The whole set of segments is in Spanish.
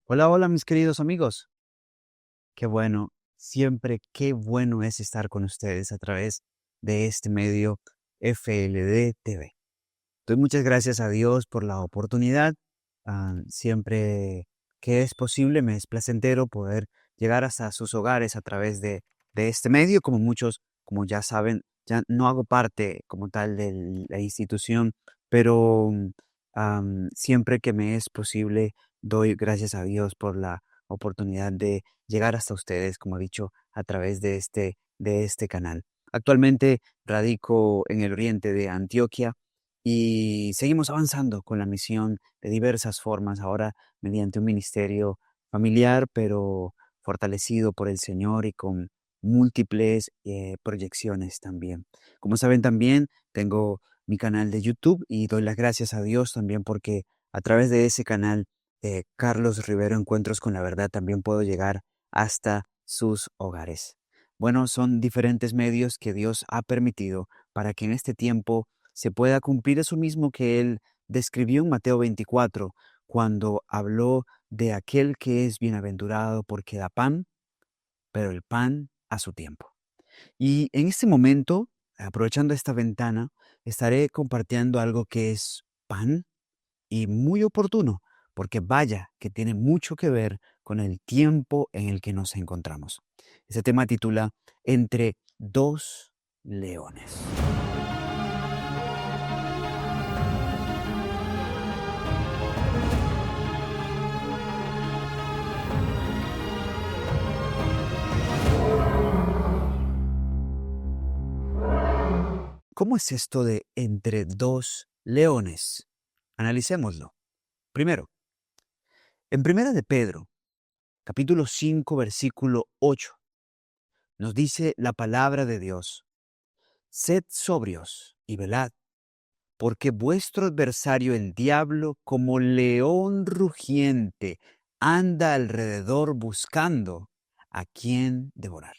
Hola, hola mis queridos amigos. Qué bueno, siempre qué bueno es estar con ustedes a través de este medio FLD TV. Doy muchas gracias a Dios por la oportunidad. Siempre que es posible, me es placentero poder llegar hasta sus hogares a través de este medio. Como muchos, como ya saben, ya no hago parte como tal de la institución, pero siempre que me es posible, doy gracias a Dios por la oportunidad de llegar hasta ustedes, como he dicho, a través de este canal. Actualmente radico en el oriente de Antioquia y seguimos avanzando con la misión de diversas formas, ahora mediante un ministerio familiar, pero fortalecido por el Señor y con múltiples proyecciones también. Como saben también, tengo mi canal de YouTube y doy las gracias a Dios también porque a través de ese canal, Carlos Rivero Encuentros con la Verdad, también puedo llegar hasta sus hogares. Bueno, son diferentes medios que Dios ha permitido para que en este tiempo se pueda cumplir eso mismo que Él describió en Mateo 24, cuando habló de aquel que es bienaventurado porque da pan, pero el pan a su tiempo. Y en este momento, aprovechando esta ventana, estaré compartiendo algo que es pan y muy oportuno, porque vaya que tiene mucho que ver con el tiempo en el que nos encontramos. Ese tema titula Entre dos leones. ¿Cómo es esto de entre dos leones? Analicémoslo. Primero, en Primera de Pedro, capítulo 5, versículo 8, nos dice la palabra de Dios: Sed sobrios y velad, porque vuestro adversario el diablo, como león rugiente, anda alrededor buscando a quien devorar.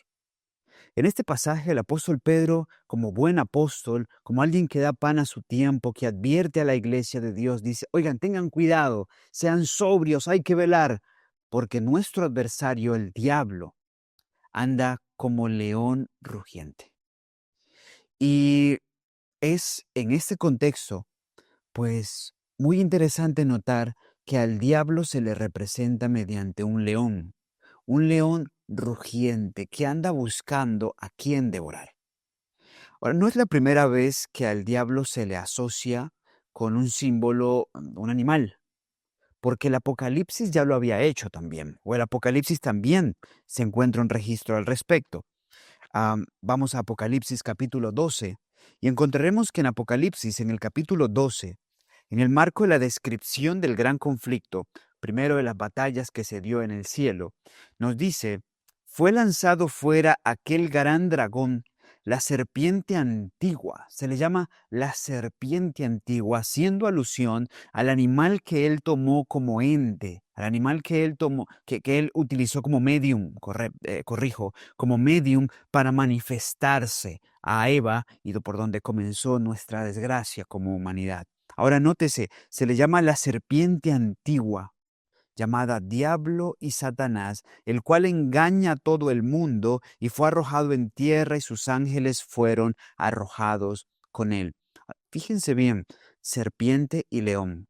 En este pasaje, el apóstol Pedro, como buen apóstol, como alguien que da pan a su tiempo, que advierte a la iglesia de Dios, dice: oigan, tengan cuidado, sean sobrios, hay que velar, porque nuestro adversario, el diablo, anda como león rugiente. Y es en este contexto, pues, muy interesante notar que al diablo se le representa mediante un león rugiente que anda buscando a quien devorar. Ahora, no es la primera vez que al diablo se le asocia con un símbolo, un animal, porque el Apocalipsis ya lo había hecho también, o el Apocalipsis también se encuentra un registro al respecto. Vamos a Apocalipsis capítulo 12 y encontraremos que en Apocalipsis, en el capítulo 12, en el marco de la descripción del gran conflicto, primero de las batallas que se dio en el cielo, nos dice: fue lanzado fuera aquel gran dragón, la serpiente antigua. Se le llama la serpiente antigua, haciendo alusión al animal que él tomó como ente, al animal que él tomó, que él utilizó como medium, corrijo, como medium para manifestarse a Eva y por donde comenzó nuestra desgracia como humanidad. Ahora nótese, se le llama la serpiente antigua, llamada Diablo y Satanás, el cual engaña a todo el mundo y fue arrojado en tierra y sus ángeles fueron arrojados con él. Fíjense bien, serpiente y león.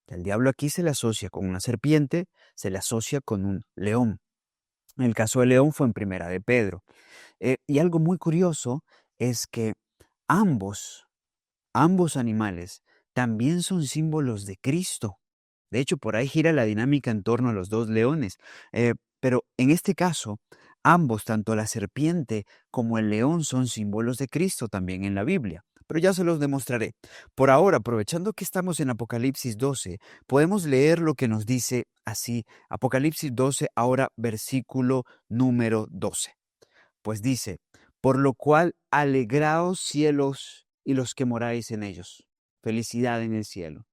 El diablo aquí se le asocia con una serpiente, se le asocia con un león. En el caso del león fue en Primera de Pedro. Y algo muy curioso es que ambos, ambos animales también son símbolos de Cristo. De hecho, por ahí gira la dinámica en torno a los dos leones. Pero en este caso, ambos, tanto la serpiente como el león, son símbolos de Cristo también en la Biblia. Pero ya se los demostraré. Por ahora, aprovechando que estamos en Apocalipsis 12, podemos leer lo que nos dice así. Apocalipsis 12, ahora versículo número 12. Pues dice: por lo cual alegraos cielos y los que moráis en ellos. Felicidad en el cielo.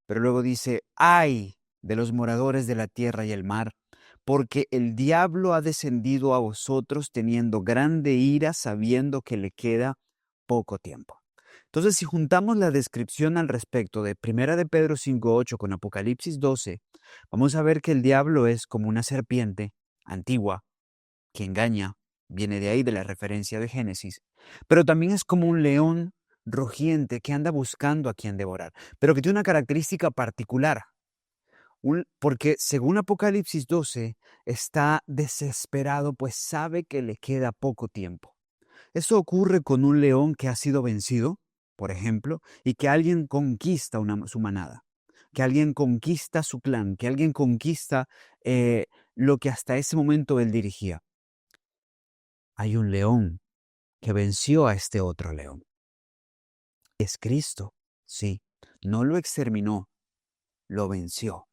Pero luego dice: ay de los moradores de la tierra y el mar, porque el diablo ha descendido a vosotros teniendo grande ira, sabiendo que le queda poco tiempo. Entonces, si juntamos la descripción al respecto de Primera de Pedro 5:8 con Apocalipsis 12, vamos a ver que el diablo es como una serpiente antigua que engaña, viene de ahí de la referencia de Génesis, pero también es como un león rugiente que anda buscando a quien devorar, pero que tiene una característica particular, porque según Apocalipsis 12 está desesperado, pues sabe que le queda poco tiempo. Eso ocurre con un león que ha sido vencido, por ejemplo, y que alguien conquista su manada, que alguien conquista su clan, que alguien conquista lo que hasta ese momento él dirigía. Hay un león que venció a este otro león. Es Cristo, sí, no lo exterminó, lo venció.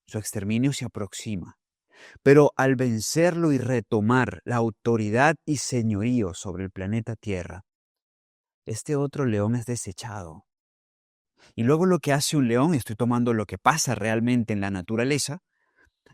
Su exterminio se aproxima. Pero al vencerlo y retomar la autoridad y señorío sobre el planeta Tierra, este otro león es desechado. Y luego lo que hace un león, estoy tomando lo que pasa realmente en la naturaleza,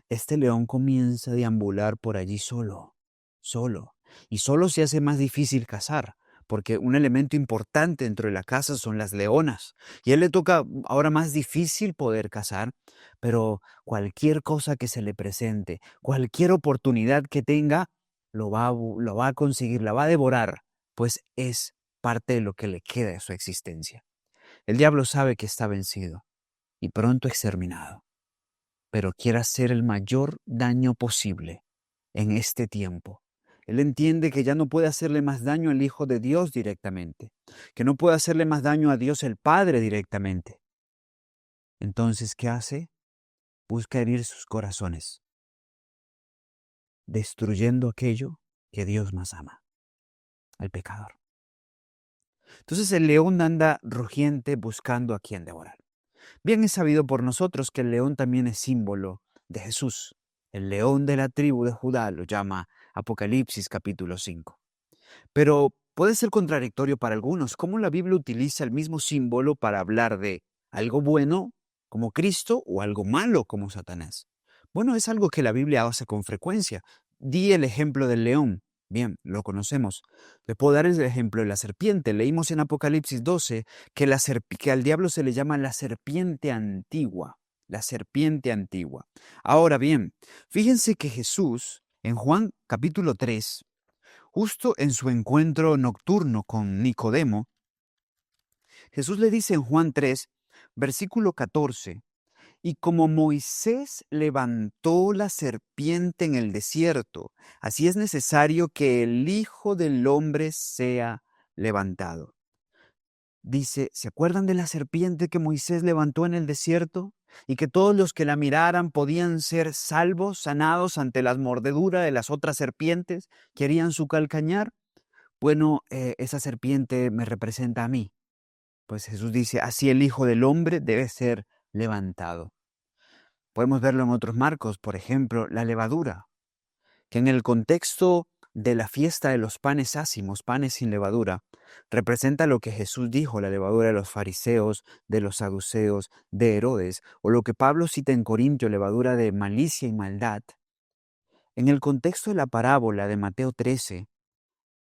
este león comienza a deambular por allí solo, solo. Y solo se hace más difícil cazar, porque un elemento importante dentro de la caza son las leonas. Y a él le toca ahora más difícil poder cazar, pero cualquier cosa que se le presente, cualquier oportunidad que tenga, lo va a conseguir, la va a devorar, pues es parte de lo que le queda de su existencia. El diablo sabe que está vencido y pronto exterminado, pero quiere hacer el mayor daño posible en este tiempo. Él entiende que ya no puede hacerle más daño al Hijo de Dios directamente, que no puede hacerle más daño a Dios el Padre directamente. Entonces, ¿qué hace? Busca herir sus corazones, destruyendo aquello que Dios más ama, al pecador. Entonces el león anda rugiente buscando a quien devorar. Bien es sabido por nosotros que el león también es símbolo de Jesús. El león de la tribu de Judá lo llama Apocalipsis capítulo 5. Pero puede ser contradictorio para algunos cómo la Biblia utiliza el mismo símbolo para hablar de algo bueno como Cristo o algo malo como Satanás. Bueno, es algo que la Biblia hace con frecuencia. Di el ejemplo del león. Bien, lo conocemos. Le puedo dar el ejemplo de la serpiente. Leímos en Apocalipsis 12 que al diablo se le llama la serpiente antigua. La serpiente antigua. Ahora bien, fíjense que Jesús, en Juan capítulo 3, justo en su encuentro nocturno con Nicodemo, Jesús le dice en Juan 3, versículo 14, y como Moisés levantó la serpiente en el desierto, así es necesario que el Hijo del Hombre sea levantado. Dice, ¿se acuerdan de la serpiente que Moisés levantó en el desierto? Y que todos los que la miraran podían ser salvos, sanados ante las mordeduras de las otras serpientes que harían su calcañar. Bueno, esa serpiente me representa a mí. Pues Jesús dice, así el Hijo del Hombre debe ser levantado. Podemos verlo en otros marcos, por ejemplo, la levadura, que en el contexto de la fiesta de los panes ácimos, panes sin levadura, representa lo que Jesús dijo, la levadura de los fariseos, de los saduceos, de Herodes, o lo que Pablo cita en Corintio, levadura de malicia y maldad. En el contexto de la parábola de Mateo 13,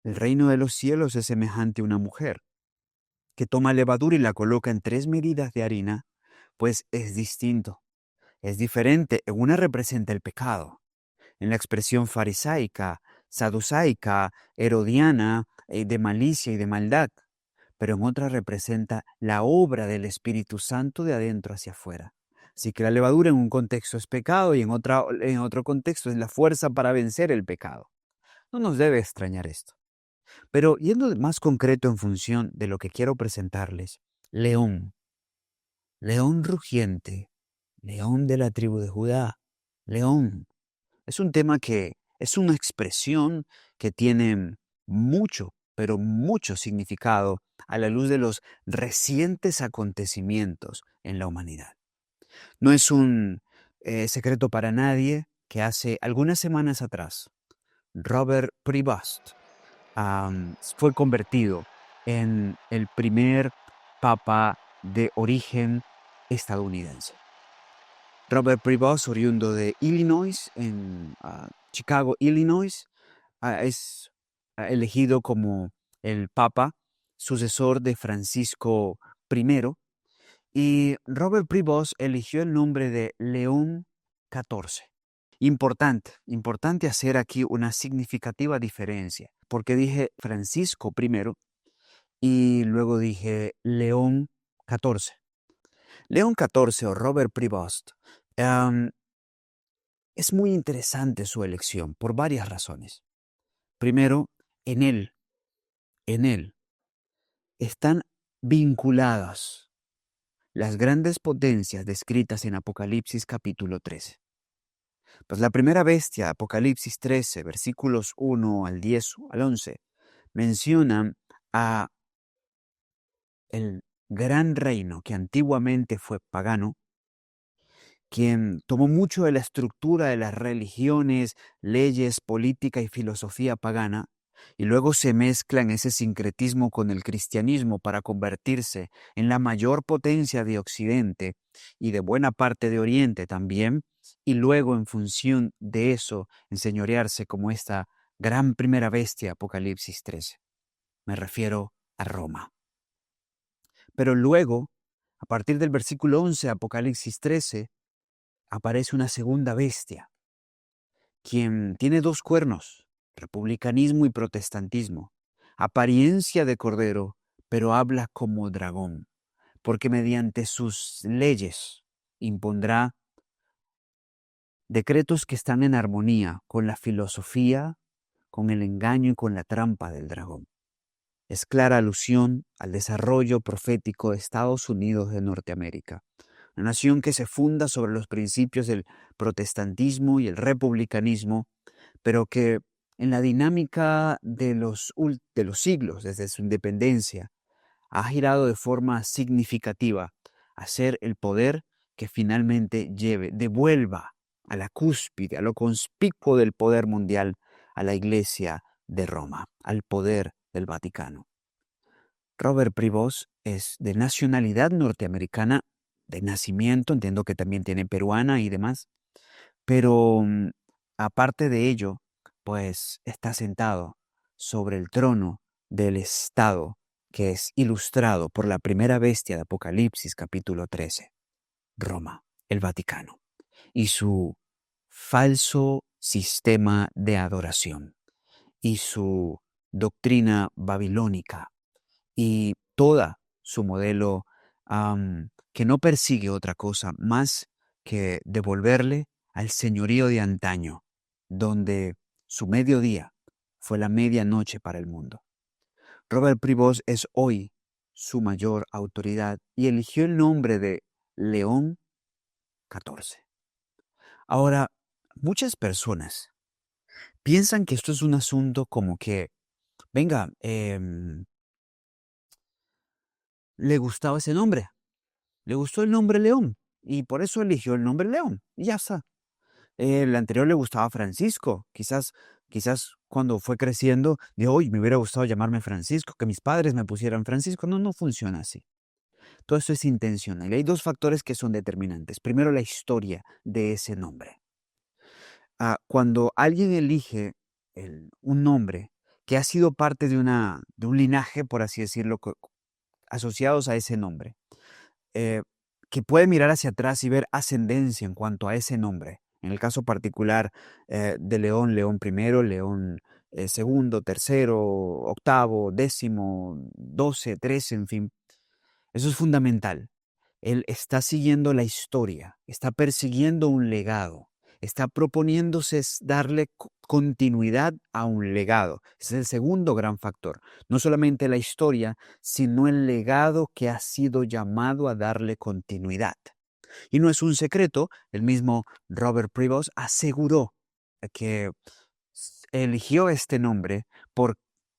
el reino de los cielos es semejante a una mujer que toma levadura y la coloca en 3 medidas de harina, pues es distinto, es diferente. En una representa el pecado, en la expresión farisaica, saducaica, herodiana, de malicia y de maldad, pero en otra representa la obra del Espíritu Santo de adentro hacia afuera. Así que la levadura en un contexto es pecado y en otro contexto es la fuerza para vencer el pecado. No nos debe extrañar esto. Pero yendo más concreto en función de lo que quiero presentarles, león, león rugiente, león de la tribu de Judá, león. Es un tema que es una expresión que tiene mucho, pero mucho significado a la luz de los recientes acontecimientos en la humanidad. No es un secreto para nadie que hace algunas semanas atrás, Robert Prevost fue convertido en el primer papa de origen estadounidense. Robert Prevost, oriundo de Illinois, en Chicago, Illinois, es elegido como el papa sucesor de Francisco I, y Robert Prevost eligió el nombre de León XIV. Importante hacer aquí una significativa diferencia, porque dije Francisco I y luego dije León XIV. León XIV o Robert Prevost, es muy interesante su elección por varias razones. Primero, en él están vinculadas las grandes potencias descritas en Apocalipsis capítulo 13. Pues la primera bestia, Apocalipsis 13, versículos 1 al 10 al 11, mencionan a el gran reino que antiguamente fue pagano, quien tomó mucho de la estructura de las religiones, leyes, política y filosofía pagana, y luego se mezcla en ese sincretismo con el cristianismo para convertirse en la mayor potencia de Occidente y de buena parte de Oriente también, y luego en función de eso enseñorearse como esta gran primera bestia, Apocalipsis 13. Me refiero a Roma. Pero luego, a partir del versículo 11, Apocalipsis 13, aparece una segunda bestia, quien tiene dos cuernos, republicanismo y protestantismo, apariencia de cordero, pero habla como dragón, porque mediante sus leyes impondrá decretos que están en armonía con la filosofía, con el engaño y con la trampa del dragón. Es clara alusión al desarrollo profético de Estados Unidos de Norteamérica, una nación que se funda sobre los principios del protestantismo y el republicanismo, pero que en la dinámica de los siglos, desde su independencia, ha girado de forma significativa a ser el poder que finalmente devuelva a la cúspide, a lo conspicuo del poder mundial, a la Iglesia de Roma, al poder del Vaticano. Robert Prevost es de nacionalidad norteamericana, de nacimiento, entiendo que también tiene peruana y demás, pero aparte de ello, pues está sentado sobre el trono del Estado que es ilustrado por la primera bestia de Apocalipsis capítulo 13, Roma, el Vaticano, y su falso sistema de adoración y su doctrina babilónica y toda su modelo que no persigue otra cosa más que devolverle al señorío de antaño, donde su mediodía fue la medianoche para el mundo. Robert Prevost es hoy su mayor autoridad y eligió el nombre de León XIV. Ahora, muchas personas piensan que esto es un asunto como que, venga, le gustaba ese nombre. Le gustó el nombre León y por eso eligió el nombre León y ya está. El anterior le gustaba Francisco. Quizás cuando fue creciendo, de hoy me hubiera gustado llamarme Francisco, que mis padres me pusieran Francisco. No, no funciona así. Todo eso es intencional. Y hay dos factores que son determinantes. Primero, la historia de ese nombre. Cuando alguien elige un nombre que ha sido parte de un linaje, por así decirlo, asociados a ese nombre, eh, que puede mirar hacia atrás y ver ascendencia en cuanto a ese nombre. En el caso particular de León, León I, León segundo, tercero, octavo, décimo, 12, 13, en fin. Eso es fundamental. Él está siguiendo la historia, está persiguiendo un legado, está proponiéndose darle continuidad a un legado. Ese es el segundo gran factor. No solamente la historia, sino el legado que ha sido llamado a darle continuidad. Y no es un secreto, el mismo Robert Prevost aseguró que eligió este nombre por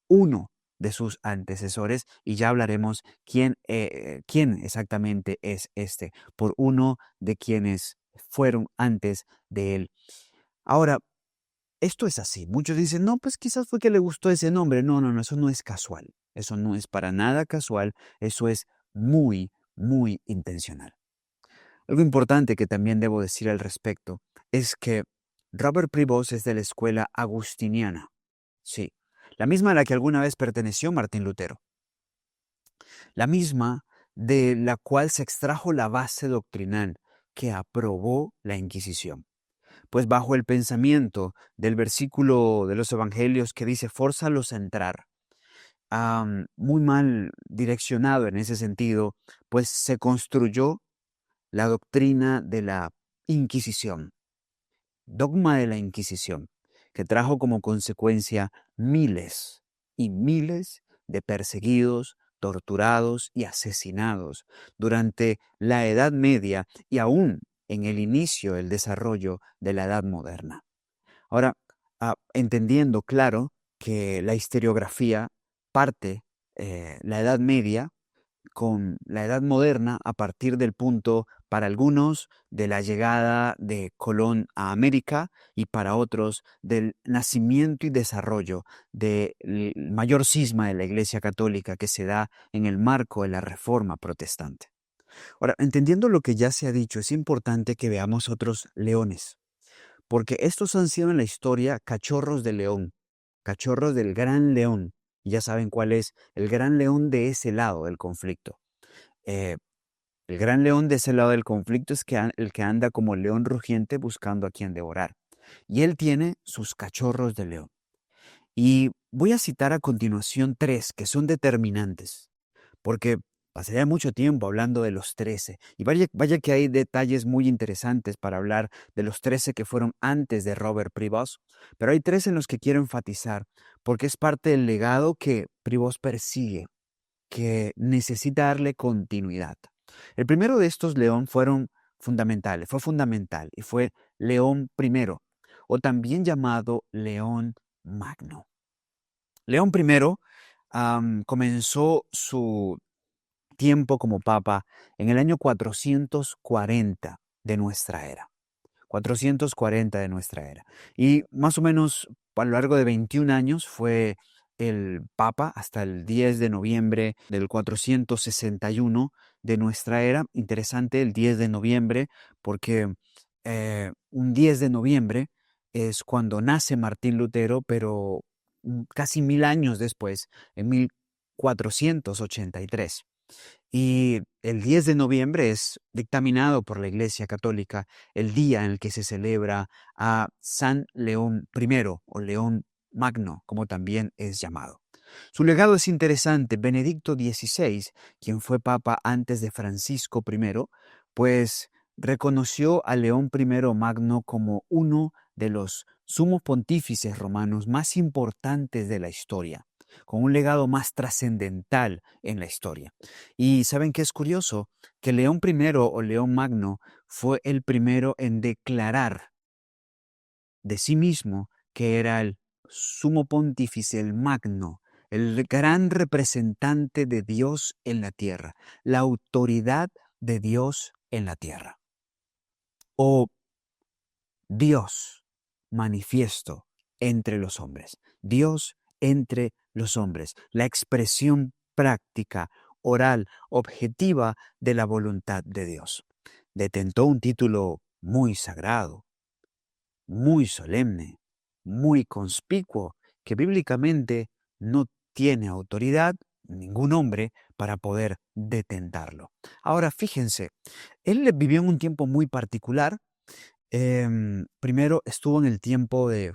uno de sus antecesores y ya hablaremos quién exactamente es este, por uno de quienes fueron antes de él. Ahora, esto es así. Muchos dicen, no, pues quizás fue que le gustó ese nombre. No, no, no, eso no es casual. Eso no es para nada casual. Eso es muy, muy intencional. Algo importante que también debo decir al respecto es que Robert Prevost es de la escuela agustiniana. Sí, la misma a la que alguna vez perteneció Martín Lutero. la misma de la cual se extrajo la base doctrinal que aprobó la Inquisición. Pues bajo el pensamiento del versículo de los Evangelios que dice, fórzalos a entrar, muy mal direccionado en ese sentido, pues se construyó la doctrina de la Inquisición, dogma de la Inquisición, que trajo como consecuencia miles y miles de perseguidos, torturados y asesinados durante la Edad Media y aún en el inicio del desarrollo de la Edad Moderna. Ahora, entendiendo, claro, que la historiografía parte la Edad Media con la Edad Moderna a partir del punto, para algunos, de la llegada de Colón a América y para otros del nacimiento y desarrollo del mayor cisma de la Iglesia Católica que se da en el marco de la Reforma Protestante. Ahora, entendiendo lo que ya se ha dicho, es importante que veamos otros leones, porque estos han sido en la historia cachorros de león, cachorros del gran león. Y ya saben cuál es el gran león de ese lado del conflicto. Eh, el gran león de ese lado del conflicto es el que anda como león rugiente buscando a quien devorar. Y él tiene sus cachorros de león. Y voy a citar a continuación tres que son determinantes, porque pasaría mucho tiempo hablando de los 13. Y vaya que hay detalles muy interesantes para hablar de los 13 que fueron antes de Robert Prevost, pero hay tres en los que quiero enfatizar, porque es parte del legado que Prevost persigue, que necesita darle continuidad. El primero de estos León fue fundamental, y fue León I, o también llamado León Magno. León I comenzó su tiempo como papa en el año 440 de nuestra era. 440 de nuestra era. Y más o menos a lo largo de 21 años fue el papa hasta el 10 de noviembre del 461 de nuestra era. Interesante el 10 de noviembre porque un 10 de noviembre es cuando nace Martín Lutero, pero casi 1000 años después, en 1483. Y el 10 de noviembre es dictaminado por la Iglesia Católica el día en el que se celebra a San León I o León Magno, como también es llamado. Su legado es interesante. Benedicto XVI, quien fue papa antes de Francisco I, pues reconoció a León I Magno como uno de los sumos pontífices romanos más importantes de la historia, con un legado más trascendental en la historia. Y ¿saben qué es curioso? Que León I o León Magno fue el primero en declarar de sí mismo que era el sumo pontífice, el magno, el gran representante de Dios en la tierra, la autoridad de Dios en la tierra. O Dios manifiesto entre los hombres. Dios entre los hombres. La expresión práctica, oral, objetiva de la voluntad de Dios. Detentó un título muy sagrado, muy solemne, muy conspicuo, que bíblicamente no tiene autoridad ningún hombre para poder detentarlo. Ahora, fíjense, él vivió en un tiempo muy particular. Primero estuvo en el tiempo de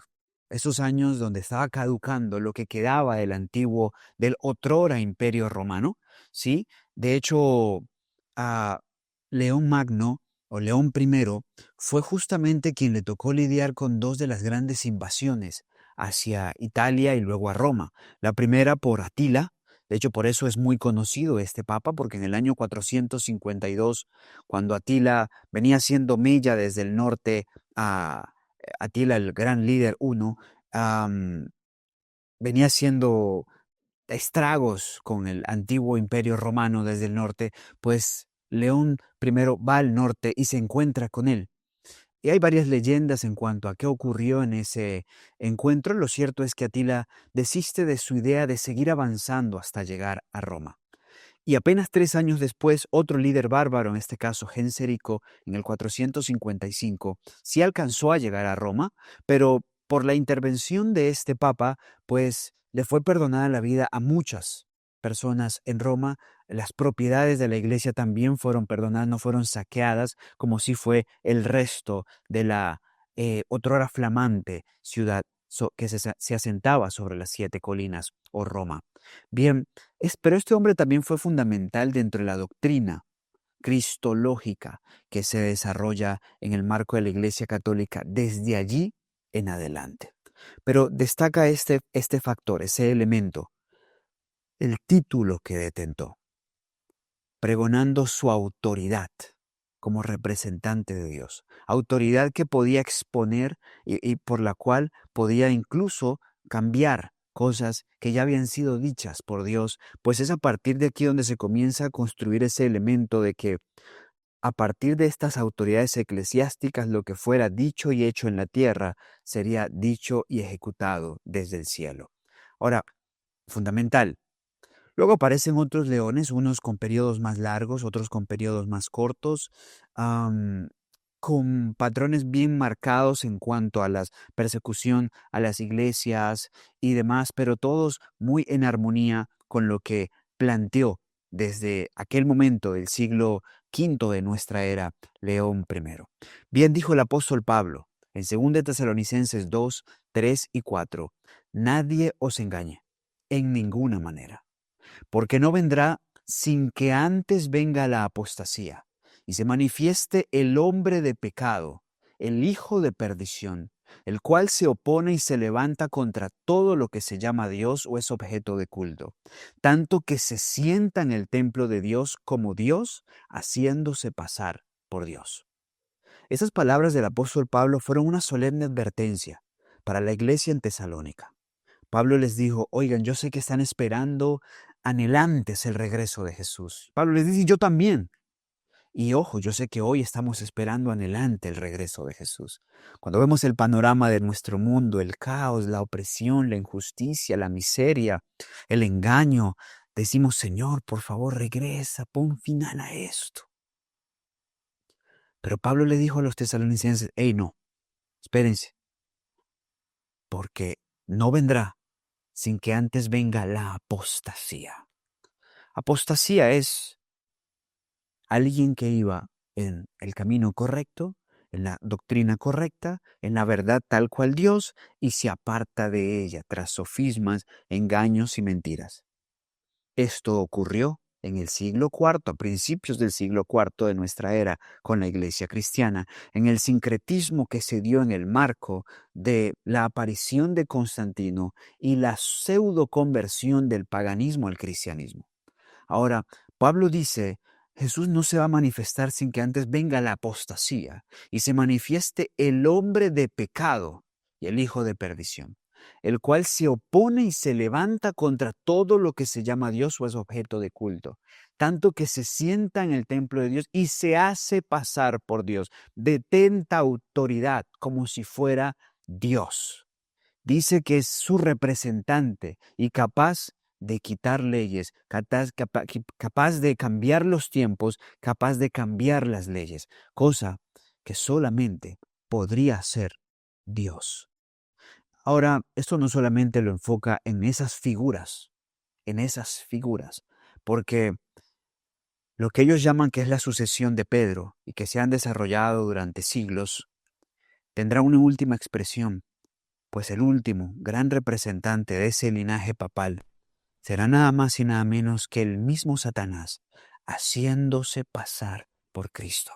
esos años donde estaba caducando lo que quedaba del otrora Imperio Romano, ¿sí? De hecho, a León Magno o León I fue justamente quien le tocó lidiar con dos de las grandes invasiones hacia Italia y luego a Roma. La primera por Atila. De hecho, por eso es muy conocido este papa, porque en el año 452, cuando Atila venía haciendo mella desde el norte a Atila, el gran líder uno, venía haciendo estragos con el antiguo imperio romano desde el norte, pues León primero va al norte y se encuentra con él. Y hay varias leyendas en cuanto a qué ocurrió en ese encuentro. Lo cierto es que Atila desiste de su idea de seguir avanzando hasta llegar a Roma. Y apenas 3 años después, otro líder bárbaro, en este caso Genserico, en el 455, sí alcanzó a llegar a Roma, pero por la intervención de este papa, pues le fue perdonada la vida a muchas personas en Roma, las propiedades de la iglesia también fueron perdonadas, no fueron saqueadas, como si fue el resto de la otrora flamante ciudad que se asentaba sobre las 7 colinas o Roma. Bien, pero este hombre también fue fundamental dentro de la doctrina cristológica que se desarrolla en el marco de la Iglesia Católica desde allí en adelante. Pero destaca este factor, ese elemento, el título que detentó, pregonando su autoridad como representante de Dios. Autoridad que podía exponer y por la cual podía incluso cambiar cosas que ya habían sido dichas por Dios, pues es a partir de aquí donde se comienza a construir ese elemento de que a partir de estas autoridades eclesiásticas lo que fuera dicho y hecho en la tierra sería dicho y ejecutado desde el cielo. Ahora, fundamental. Luego aparecen otros leones, unos con periodos más largos, otros con periodos más cortos, con patrones bien marcados en cuanto a la persecución a las iglesias y demás, pero todos muy en armonía con lo que planteó desde aquel momento del siglo V de nuestra era León I. Bien dijo el apóstol Pablo en 2 Tesalonicenses 2, 3 y 4, nadie os engañe en ninguna manera, porque no vendrá sin que antes venga la apostasía y se manifieste el hombre de pecado, el hijo de perdición, el cual se opone y se levanta contra todo lo que se llama Dios o es objeto de culto, tanto que se sienta en el templo de Dios como Dios, haciéndose pasar por Dios. Esas palabras del apóstol Pablo fueron una solemne advertencia para la iglesia en Tesalónica. Pablo les dijo, oigan, yo sé que están esperando anhelantes el regreso de Jesús. Pablo les dice, yo también. Y ojo, yo sé que hoy estamos esperando anhelante el regreso de Jesús. Cuando vemos el panorama de nuestro mundo, el caos, la opresión, la injusticia, la miseria, el engaño, decimos, Señor, por favor, regresa, pon final a esto. Pero Pablo le dijo a los tesalonicenses, hey, no, espérense, porque no vendrá sin que antes venga la apostasía. Apostasía es alguien que iba en el camino correcto, en la doctrina correcta, en la verdad tal cual Dios, y se aparta de ella tras sofismas, engaños y mentiras. Esto ocurrió en el siglo IV, a principios del siglo IV de nuestra era, con la iglesia cristiana, en el sincretismo que se dio en el marco de la aparición de Constantino y la pseudo conversión del paganismo al cristianismo. Ahora, Pablo dice, Jesús no se va a manifestar sin que antes venga la apostasía y se manifieste el hombre de pecado y el hijo de perdición, el cual se opone y se levanta contra todo lo que se llama Dios o es objeto de culto, tanto que se sienta en el templo de Dios y se hace pasar por Dios, detenta autoridad como si fuera Dios. Dice que es su representante y capaz de quitar leyes, capaz de cambiar los tiempos, capaz de cambiar las leyes, cosa que solamente podría hacer Dios. Ahora, esto no solamente lo enfoca en esas figuras, porque lo que ellos llaman que es la sucesión de Pedro y que se han desarrollado durante siglos, tendrá una última expresión, pues el último gran representante de ese linaje papal será nada más y nada menos que el mismo Satanás, haciéndose pasar por Cristo.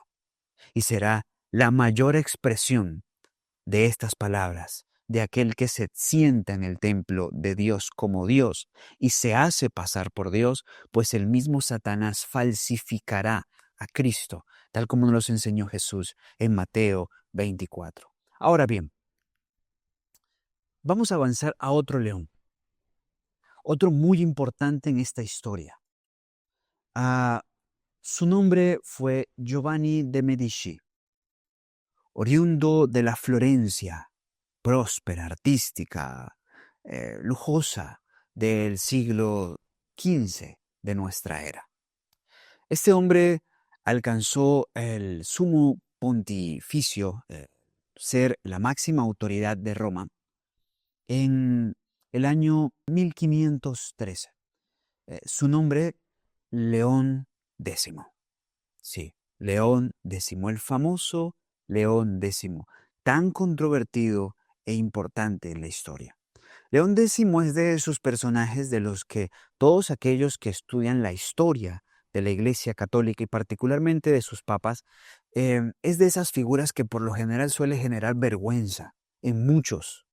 Y será la mayor expresión de estas palabras, de aquel que se sienta en el templo de Dios como Dios y se hace pasar por Dios, pues el mismo Satanás falsificará a Cristo, tal como nos los enseñó Jesús en Mateo 24. Ahora bien, vamos a avanzar a otro león, otro muy importante en esta historia. Su nombre fue Giovanni de Medici, oriundo de la Florencia, próspera, artística, lujosa del siglo XV de nuestra era. Este hombre alcanzó el sumo pontificio, ser la máxima autoridad de Roma, en el año 1513. Su nombre, León X. Sí, León X, el famoso León X, tan controvertido e importante en la historia. León X es de esos personajes de los que todos aquellos que estudian la historia de la Iglesia Católica y particularmente de sus papas, es de esas figuras que por lo general suele generar vergüenza en muchos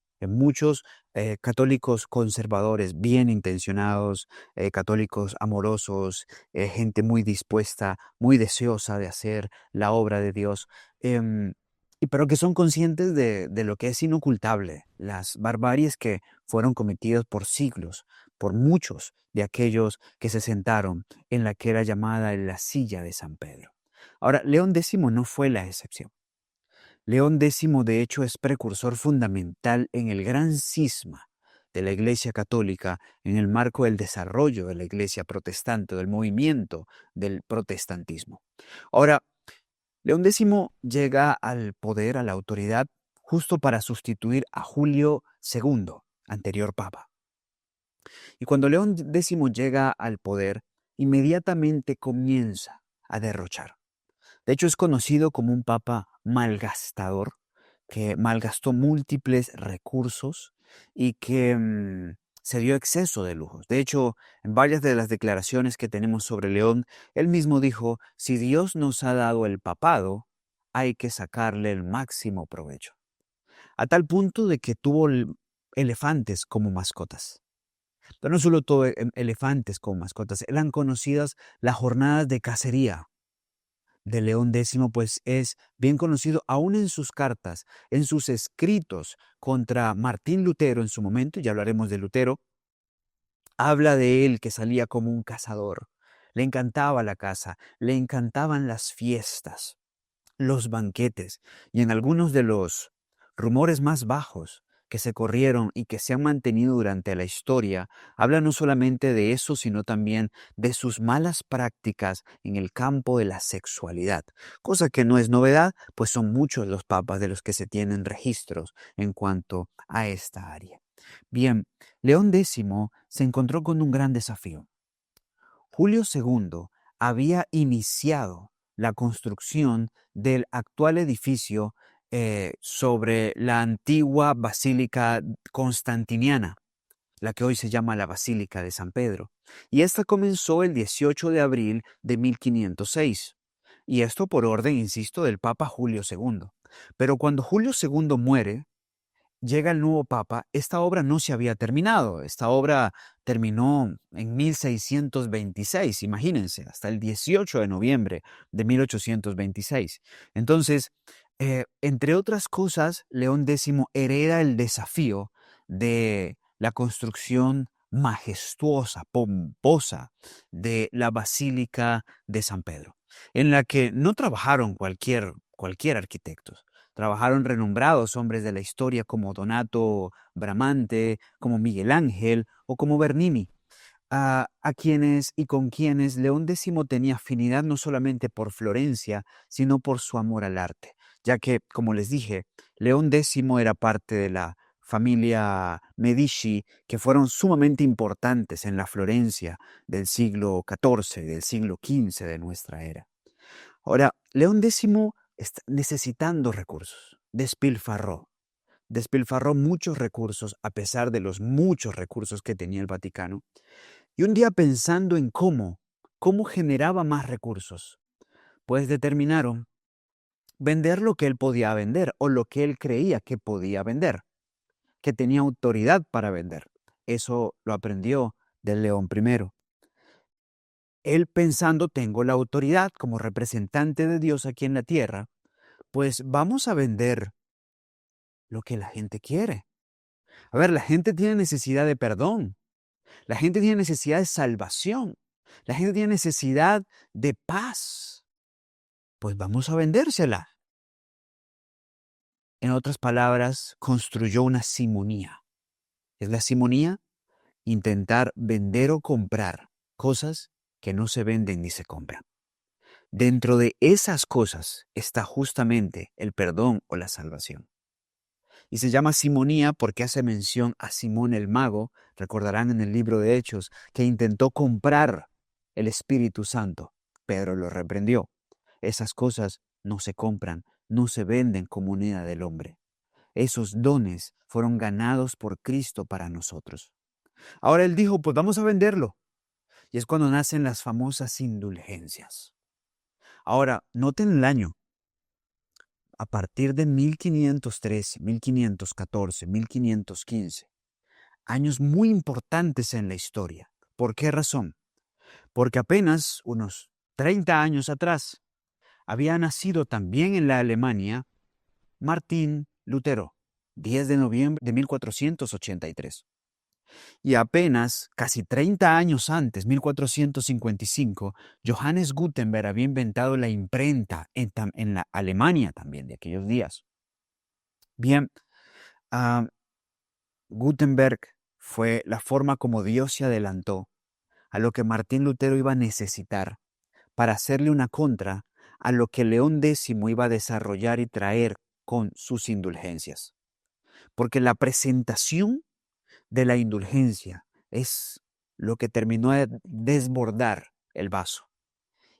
católicos conservadores, bien intencionados, católicos amorosos, gente muy dispuesta, muy deseosa de hacer la obra de Dios. Pero que son conscientes de lo que es inocultable, las barbaries que fueron cometidas por siglos, por muchos de aquellos que se sentaron en la que era llamada la silla de San Pedro. Ahora, León X no fue la excepción. León X, de hecho, es precursor fundamental en el gran cisma de la Iglesia Católica en el marco del desarrollo de la Iglesia protestante, del movimiento del protestantismo. Ahora, León X llega al poder, a la autoridad, justo para sustituir a Julio II, anterior papa. Y cuando León X llega al poder, inmediatamente comienza a derrochar. De hecho, es conocido como un papa malgastador, que malgastó múltiples recursos y que se dio exceso de lujos. De hecho, en varias de las declaraciones que tenemos sobre León, él mismo dijo, si Dios nos ha dado el papado, hay que sacarle el máximo provecho. A tal punto de que tuvo elefantes como mascotas. Pero no solo tuvo elefantes como mascotas, eran conocidas las jornadas de cacería de León X, pues es bien conocido aún en sus cartas, en sus escritos contra Martín Lutero en su momento, ya hablaremos de Lutero, habla de él que salía como un cazador. Le encantaba la caza, le encantaban las fiestas, los banquetes, y en algunos de los rumores más bajos que se corrieron y que se han mantenido durante la historia, habla no solamente de eso, sino también de sus malas prácticas en el campo de la sexualidad, cosa que no es novedad, pues son muchos los papas de los que se tienen registros en cuanto a esta área. Bien, León X se encontró con un gran desafío. Julio II había iniciado la construcción del actual edificio sobre la antigua Basílica Constantiniana, la que hoy se llama la Basílica de San Pedro. Y esta comenzó el 18 de abril de 1506. Y esto por orden, insisto, del Papa Julio II. Pero cuando Julio II muere, llega el nuevo papa, esta obra no se había terminado. Esta obra terminó en 1626, imagínense, hasta el 18 de noviembre de 1826. Entonces, entre otras cosas, León X hereda el desafío de la construcción majestuosa, pomposa de la Basílica de San Pedro, en la que no trabajaron cualquier arquitecto. Trabajaron renombrados hombres de la historia como Donato Bramante, como Miguel Ángel o como Bernini, a quienes y con quienes León X tenía afinidad no solamente por Florencia, sino por su amor al arte, ya que, como les dije, León X era parte de la familia Medici, que fueron sumamente importantes en la Florencia del siglo XIV, del siglo XV de nuestra era. Ahora, León X está necesitando recursos, despilfarró muchos recursos a pesar de los muchos recursos que tenía el Vaticano. Y un día pensando en cómo generaba más recursos, pues determinaron vender lo que él podía vender o lo que él creía que podía vender, que tenía autoridad para vender. Eso lo aprendió del León I. Él pensando, tengo la autoridad como representante de Dios aquí en la tierra, pues vamos a vender lo que la gente quiere. A ver, la gente tiene necesidad de perdón, la gente tiene necesidad de salvación, la gente tiene necesidad de paz. Pues vamos a vendérsela. En otras palabras, construyó una simonía. ¿Es la simonía? Intentar vender o comprar cosas que no se venden ni se compran. Dentro de esas cosas está justamente el perdón o la salvación. Y se llama simonía porque hace mención a Simón el mago, recordarán en el libro de Hechos, que intentó comprar el Espíritu Santo. Pedro lo reprendió. Esas cosas no se compran, no se venden como unidad del hombre. Esos dones fueron ganados por Cristo para nosotros. Ahora él dijo, pues vamos a venderlo. Y es cuando nacen las famosas indulgencias. Ahora, noten el año. A partir de 1513, 1514, 1515, años muy importantes en la historia. ¿Por qué razón? Porque apenas unos 30 años atrás había nacido también en la Alemania Martín Lutero, 10 de noviembre de 1483. Y apenas, casi 30 años antes, 1455, Johannes Gutenberg había inventado la imprenta en la Alemania también de aquellos días. Bien, ah, Gutenberg fue la forma como Dios se adelantó a lo que Martín Lutero iba a necesitar para hacerle una contra a lo que León X iba a desarrollar y traer con sus indulgencias. Porque la presentación de la indulgencia es lo que terminó de desbordar el vaso.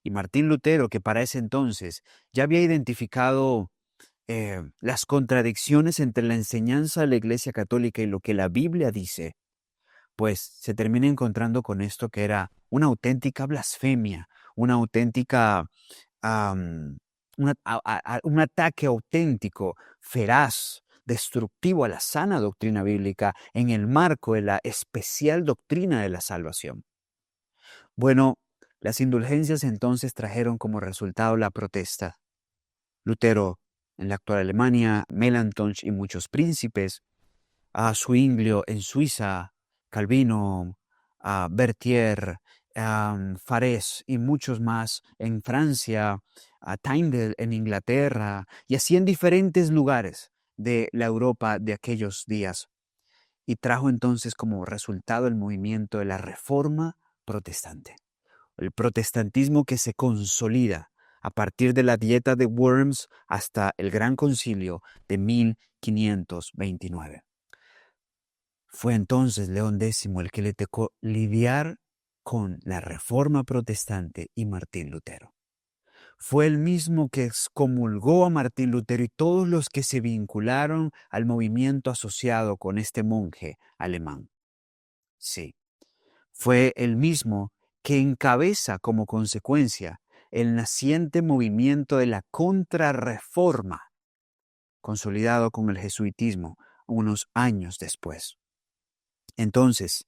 Y Martín Lutero, que para ese entonces ya había identificado las contradicciones entre la enseñanza de la Iglesia Católica y lo que la Biblia dice, pues se termina encontrando con esto que era una auténtica blasfemia, una auténtica, am, un ataque auténtico, feraz, destructivo a la sana doctrina bíblica en el marco de la especial doctrina de la salvación. Bueno, las indulgencias entonces trajeron como resultado la protesta. Lutero en la actual Alemania, Melanchthon y muchos príncipes, a Zwinglio en Suiza, Calvino, a Berthier, Farés y muchos más en Francia, a Tyndale en Inglaterra y así en diferentes lugares de la Europa de aquellos días. Y trajo entonces como resultado el movimiento de la Reforma Protestante. El protestantismo que se consolida a partir de la Dieta de Worms hasta el Gran Concilio de 1529. Fue entonces León X el que le tocó lidiar con la Reforma Protestante y Martín Lutero. Fue el mismo que excomulgó a Martín Lutero y todos los que se vincularon al movimiento asociado con este monje alemán. Sí, fue el mismo que encabeza como consecuencia el naciente movimiento de la Contrarreforma, consolidado con el jesuitismo unos años después. Entonces,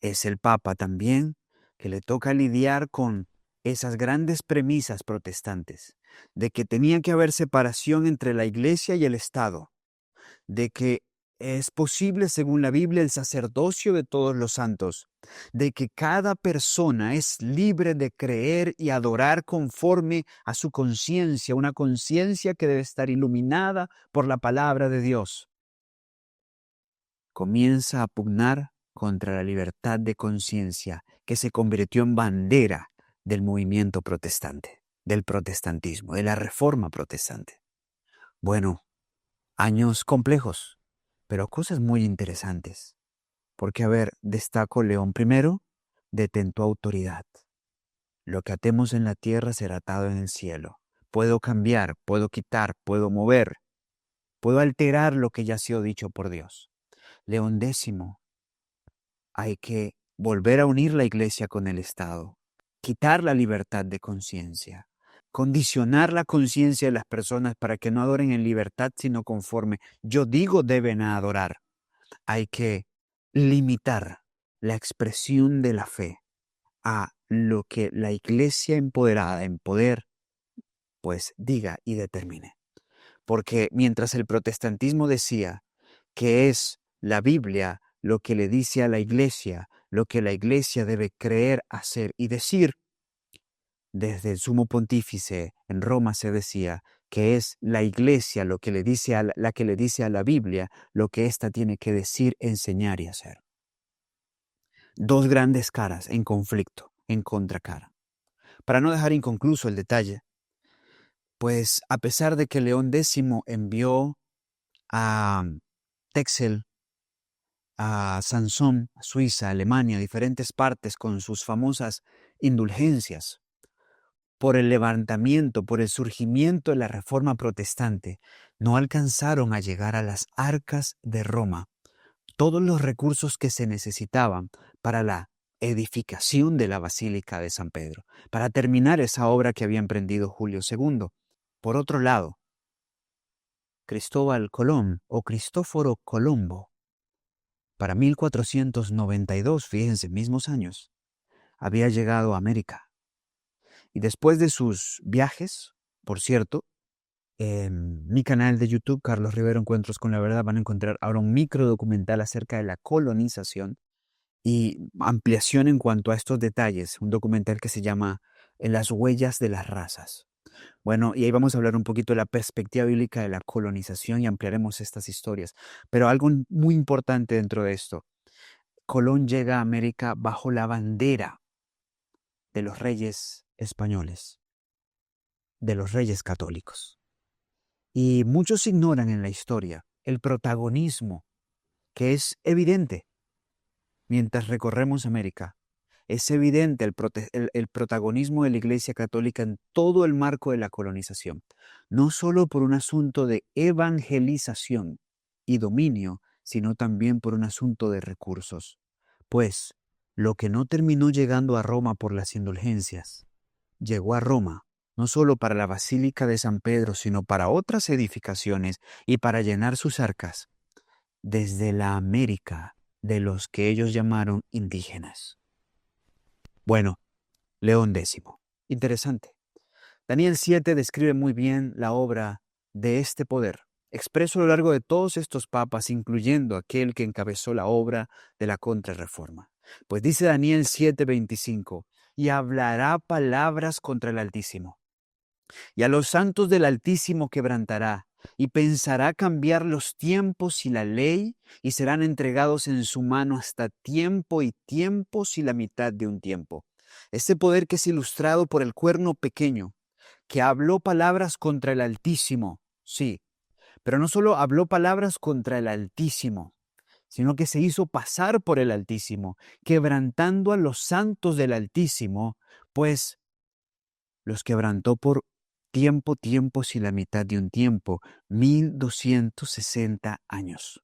es el Papa también que le toca lidiar con esas grandes premisas protestantes, de que tenía que haber separación entre la Iglesia y el Estado, de que es posible, según la Biblia, el sacerdocio de todos los santos, de que cada persona es libre de creer y adorar conforme a su conciencia, una conciencia que debe estar iluminada por la palabra de Dios. Comienza a pugnar contra la libertad de conciencia que se convirtió en bandera del movimiento protestante, del protestantismo, de la reforma protestante. Bueno, años complejos, pero cosas muy interesantes. Porque, a ver, destaco León I, detentó autoridad. Lo que atemos en la tierra será atado en el cielo. Puedo cambiar, puedo quitar, puedo mover, puedo alterar lo que ya ha sido dicho por Dios. León X, hay que volver a unir la iglesia con el Estado, quitar la libertad de conciencia, condicionar la conciencia de las personas para que no adoren en libertad, sino conforme yo digo deben adorar. Hay que limitar la expresión de la fe a lo que la iglesia empoderada en poder, pues diga y determine. Porque mientras el protestantismo decía que es la Biblia lo que le dice a la iglesia, lo que la iglesia debe creer, hacer y decir, desde el sumo pontífice en Roma se decía que es la iglesia lo que le dice la que le dice a la Biblia lo que ésta tiene que decir, enseñar y hacer. Dos grandes caras en conflicto, en contracara. Para no dejar inconcluso el detalle, pues a pesar de que León X envió a Texel, a Sansón, a Suiza, Alemania, diferentes partes con sus famosas indulgencias, por el levantamiento, por el surgimiento de la Reforma Protestante, no alcanzaron a llegar a las arcas de Roma todos los recursos que se necesitaban para la edificación de la Basílica de San Pedro, para terminar esa obra que había emprendido Julio II. Por otro lado, Cristóbal Colón o Cristóforo Colombo, para 1492, fíjense, mismos años, había llegado a América. Y después de sus viajes, por cierto, en mi canal de YouTube, Carlos Rivero Encuentros con la Verdad, van a encontrar ahora un micro documental acerca de la colonización y ampliación en cuanto a estos detalles, un documental que se llama Las huellas de las razas. Bueno, y ahí vamos a hablar un poquito de la perspectiva bíblica de la colonización y ampliaremos estas historias. Pero algo muy importante dentro de esto, Colón llega a América bajo la bandera de los reyes españoles, de los reyes católicos. Y muchos ignoran en la historia el protagonismo que es evidente mientras recorremos América. Es evidente el protagonismo de la Iglesia Católica en todo el marco de la colonización, no solo por un asunto de evangelización y dominio, sino también por un asunto de recursos. Pues lo que no terminó llegando a Roma por las indulgencias, llegó a Roma no solo para la Basílica de San Pedro, sino para otras edificaciones y para llenar sus arcas desde la América de los que ellos llamaron indígenas. Bueno, León X. Interesante. Daniel 7 describe muy bien la obra de este poder, expreso a lo largo de todos estos papas, incluyendo aquel que encabezó la obra de la Contrarreforma. Pues dice Daniel 7:25, y hablará palabras contra el Altísimo, y a los santos del Altísimo quebrantará, y pensará cambiar los tiempos y la ley, y serán entregados en su mano hasta tiempo y tiempos y la mitad de un tiempo. Este poder que es ilustrado por el cuerno pequeño, que habló palabras contra el Altísimo, sí, pero no solo habló palabras contra el Altísimo, sino que se hizo pasar por el Altísimo, quebrantando a los santos del Altísimo, pues los quebrantó por tiempos y la mitad de un tiempo, 1260 años.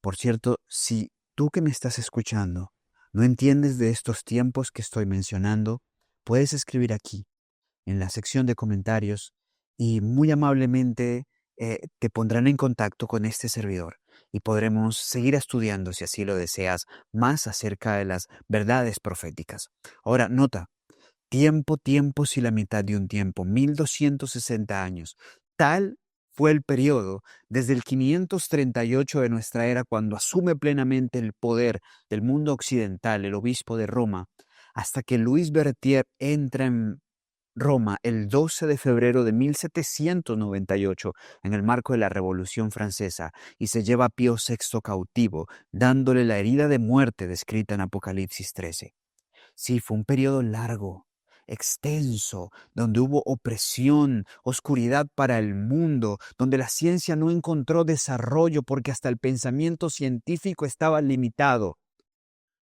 Por cierto, si tú que me estás escuchando no entiendes de estos tiempos que estoy mencionando, puedes escribir aquí, en la sección de comentarios, y muy amablemente te pondrán en contacto con este servidor y podremos seguir estudiando, si así lo deseas, más acerca de las verdades proféticas. Ahora, nota, tiempos y la mitad de un tiempo, 1260 años. Tal fue el periodo desde el 538 de nuestra era, cuando asume plenamente el poder del mundo occidental, el obispo de Roma, hasta que Luis Berthier entra en Roma el 12 de febrero de 1798 en el marco de la Revolución Francesa y se lleva a Pío VI cautivo, dándole la herida de muerte descrita en Apocalipsis 13. Sí, fue un periodo largo, extenso, donde hubo opresión, oscuridad para el mundo, donde la ciencia no encontró desarrollo porque hasta el pensamiento científico estaba limitado.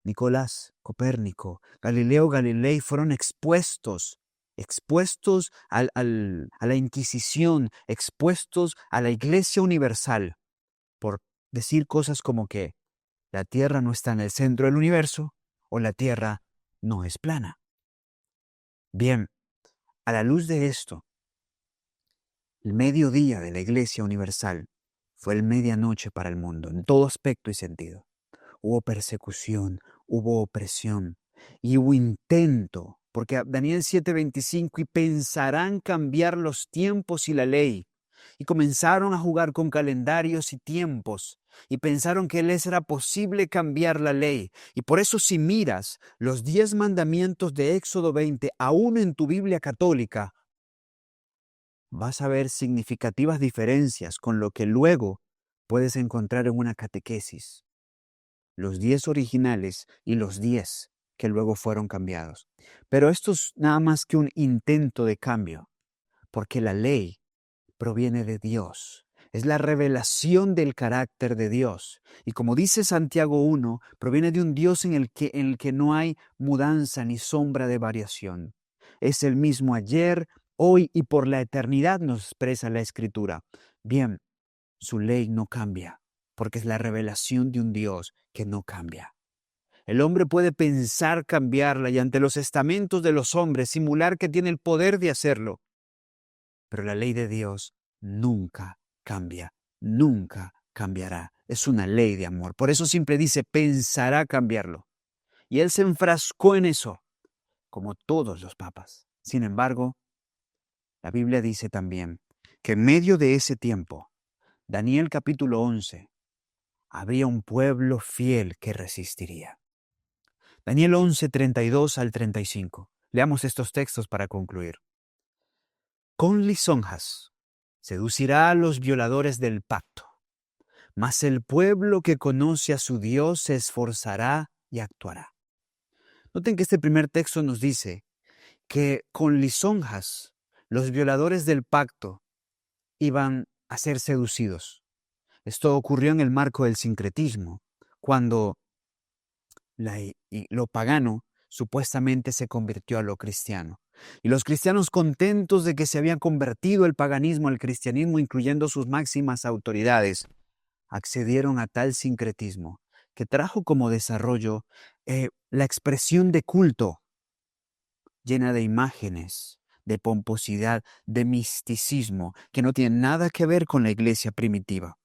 Nicolás, Copérnico, Galileo Galilei fueron expuestos a la Inquisición, expuestos a la Iglesia Universal, por decir cosas como que la Tierra no está en el centro del universo o la Tierra no es plana. Bien, a la luz de esto, el mediodía de la Iglesia Universal fue el medianoche para el mundo, en todo aspecto y sentido. Hubo persecución, hubo opresión y hubo intento, porque Daniel 7:25, y pensarán cambiar los tiempos y la ley. Y comenzaron a jugar con calendarios y tiempos, y pensaron que les era posible cambiar la ley. Y por eso, si miras los 10 mandamientos de Éxodo 20, aún en tu Biblia católica, vas a ver significativas diferencias con lo que luego puedes encontrar en una catequesis. Los 10 originales y los 10 que luego fueron cambiados. Pero esto es nada más que un intento de cambio, porque la ley proviene de Dios. Es la revelación del carácter de Dios. Y como dice Santiago 1, proviene de un Dios en el que no hay mudanza ni sombra de variación. Es el mismo ayer, hoy y por la eternidad, nos expresa la Escritura. Bien, su ley no cambia, porque es la revelación de un Dios que no cambia. El hombre puede pensar cambiarla y ante los estamentos de los hombres simular que tiene el poder de hacerlo. Pero la ley de Dios nunca cambia, nunca cambiará. Es una ley de amor. Por eso siempre dice, pensará cambiarlo. Y él se enfrascó en eso, como todos los papas. Sin embargo, la Biblia dice también que en medio de ese tiempo, Daniel capítulo 11, habría un pueblo fiel que resistiría. Daniel 11, 32 al 35. Leamos estos textos para concluir. Con lisonjas seducirá a los violadores del pacto, mas el pueblo que conoce a su Dios se esforzará y actuará. Noten que este primer texto nos dice que con lisonjas los violadores del pacto iban a ser seducidos. Esto ocurrió en el marco del sincretismo, cuando lo pagano supuestamente se convirtió a lo cristiano. Y los cristianos, contentos de que se habían convertido el paganismo al cristianismo, incluyendo sus máximas autoridades, accedieron a tal sincretismo que trajo como desarrollo la expresión de culto llena de imágenes, de pomposidad, de misticismo, que no tiene nada que ver con la iglesia primitiva.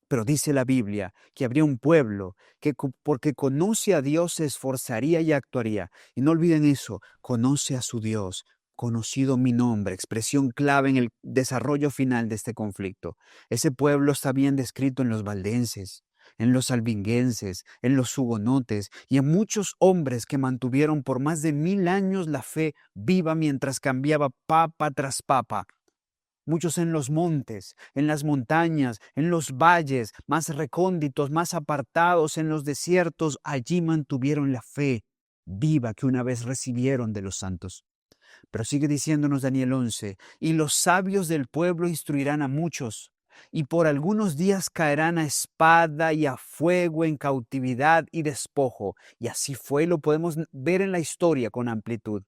Pero dice la Biblia que habría un pueblo que porque conoce a Dios se esforzaría y actuaría. Y no olviden eso, conoce a su Dios, conocido mi nombre, expresión clave en el desarrollo final de este conflicto. Ese pueblo está bien descrito en los valdenses, en los albinguenses, en los hugonotes y en muchos hombres que mantuvieron por más de 1000 años la fe viva mientras cambiaba papa tras papa. Muchos en los montes, en las montañas, en los valles más recónditos, más apartados, en los desiertos, allí mantuvieron la fe viva que una vez recibieron de los santos. Pero sigue diciéndonos Daniel 11, y los sabios del pueblo instruirán a muchos, y por algunos días caerán a espada y a fuego en cautividad y despojo. Y así fue, lo podemos ver en la historia con amplitud.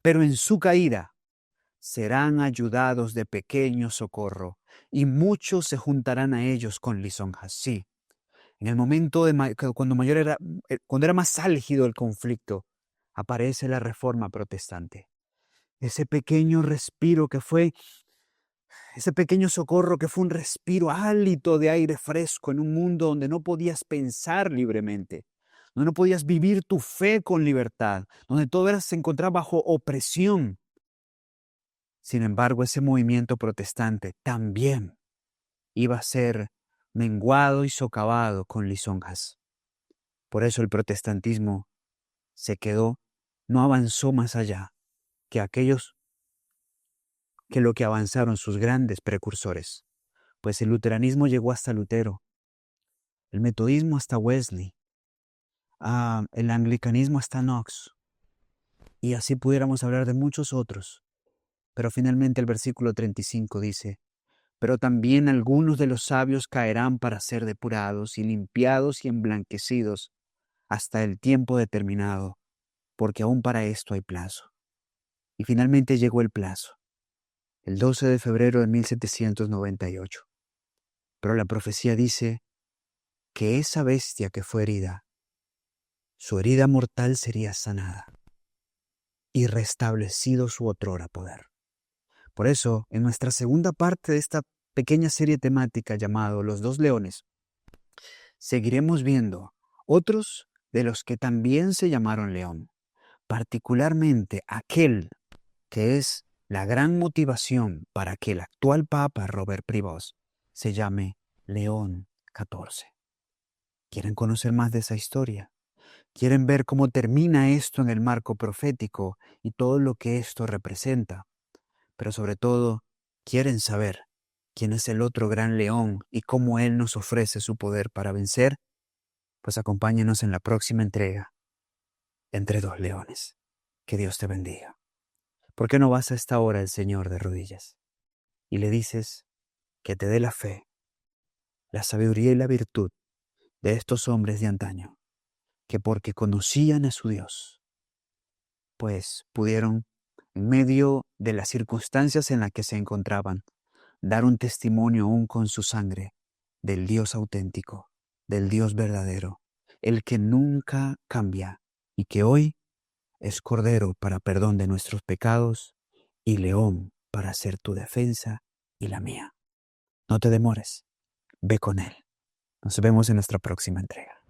Pero en su caída, serán ayudados de pequeño socorro, y muchos se juntarán a ellos con lisonjas. Sí, en el momento cuando era más álgido el conflicto, aparece la Reforma Protestante. Ese pequeño respiro que fue, ese pequeño socorro que fue un respiro, hálito de aire fresco en un mundo donde no podías pensar libremente, donde no podías vivir tu fe con libertad, donde todo se encontraba bajo opresión. Sin embargo, ese movimiento protestante también iba a ser menguado y socavado con lisonjas. Por eso el protestantismo se quedó, no avanzó más allá que lo que avanzaron sus grandes precursores. Pues el luteranismo llegó hasta Lutero, el metodismo hasta Wesley, el anglicanismo hasta Knox, y así pudiéramos hablar de muchos otros. Pero finalmente el versículo 35 dice: pero también algunos de los sabios caerán para ser depurados y limpiados y emblanquecidos hasta el tiempo determinado, porque aún para esto hay plazo. Y finalmente llegó el plazo, el 12 de febrero de 1798. Pero la profecía dice que esa bestia que fue herida, su herida mortal sería sanada y restablecido su otrora poder. Por eso, en nuestra segunda parte de esta pequeña serie temática llamado Los dos leones, seguiremos viendo otros de los que también se llamaron León, particularmente aquel que es la gran motivación para que el actual Papa Robert Prevost se llame León XIV. ¿Quieren conocer más de esa historia? ¿Quieren ver cómo termina esto en el marco profético y todo lo que esto representa? Pero sobre todo, ¿quieren saber quién es el otro gran león y cómo él nos ofrece su poder para vencer? Pues acompáñenos en la próxima entrega, Entre dos leones. Que Dios te bendiga. ¿Por qué no vas a esta hora al Señor de rodillas y le dices: que te dé la fe, la sabiduría y la virtud de estos hombres de antaño, que porque conocían a su Dios, pues pudieron, en medio de las circunstancias en las que se encontraban, dar un testimonio aún con su sangre del Dios auténtico, del Dios verdadero, el que nunca cambia y que hoy es Cordero para perdón de nuestros pecados y león para ser tu defensa y la mía. No te demores, ve con Él. Nos vemos en nuestra próxima entrega.